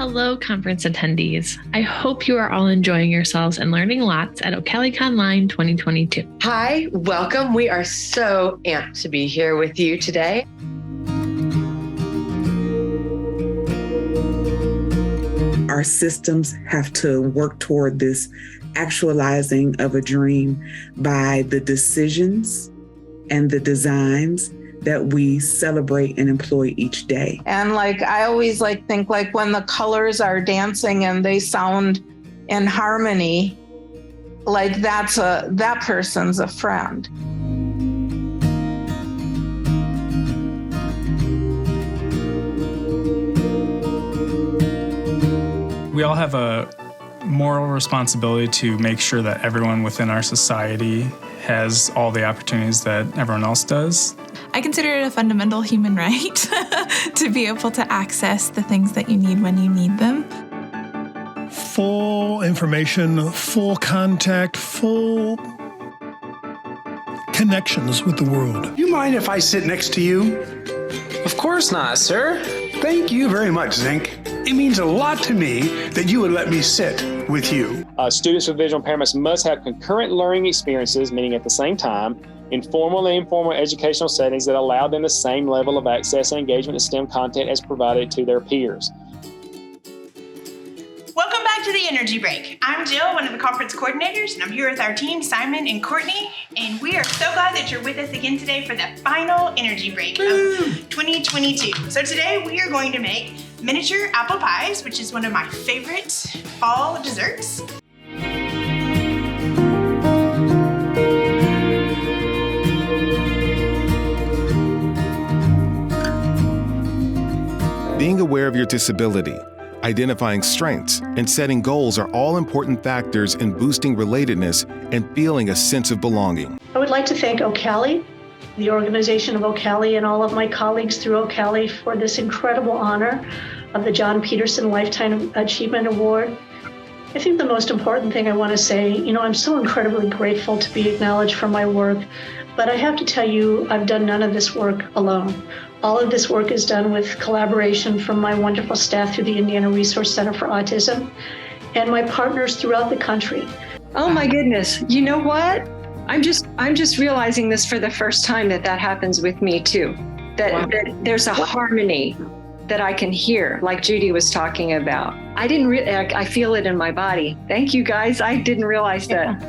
Hello, conference attendees. I hope you are all enjoying yourselves and learning lots at OCALICONLINE 2022. Hi, welcome. We are so amped to be here with you today. Our systems have to work toward this actualizing of a dream by the decisions and the designs that we celebrate and employ each day. And I always think when the colors are dancing and they sound in harmony, that person's a friend. We all have a moral responsibility to make sure that everyone within our society has all the opportunities that everyone else does. I consider it a fundamental human right to be able to access the things that you need when you need them. Full information, full contact, full connections with the world. You mind if I sit next to you? Of course not, sir. Thank you very much, Zink. It means a lot to me that you would let me sit with you. Students with visual impairments must have concurrent learning experiences, meaning at the same time, in formal and informal educational settings that allow them the same level of access and engagement to STEM content as provided to their peers. Welcome back to the Energy Break. I'm Jill, one of the conference coordinators, and I'm here with our team, Simon and Courtney, and we are so glad that you're with us again today for the final Energy Break of 2022. So today we are going to make miniature apple pies, which is one of my favorite fall desserts. Being aware of your disability, identifying strengths, and setting goals are all important factors in boosting relatedness and feeling a sense of belonging. I would like to thank OCALI, the organization of OCALI, and all of my colleagues through OCALI for this incredible honor of the John Peterson Lifetime Achievement Award. I think the most important thing I want to say, I'm so incredibly grateful to be acknowledged for my work, but I have to tell you, I've done none of this work alone. All of this work is done with collaboration from my wonderful staff through the Indiana Resource Center for Autism and my partners throughout the country. Oh my goodness. You know what? I'm just realizing this for the first time that happens with me too. That there's a harmony that I can hear, like Judy was talking about. I feel it in my body. Thank you guys. I didn't realize that.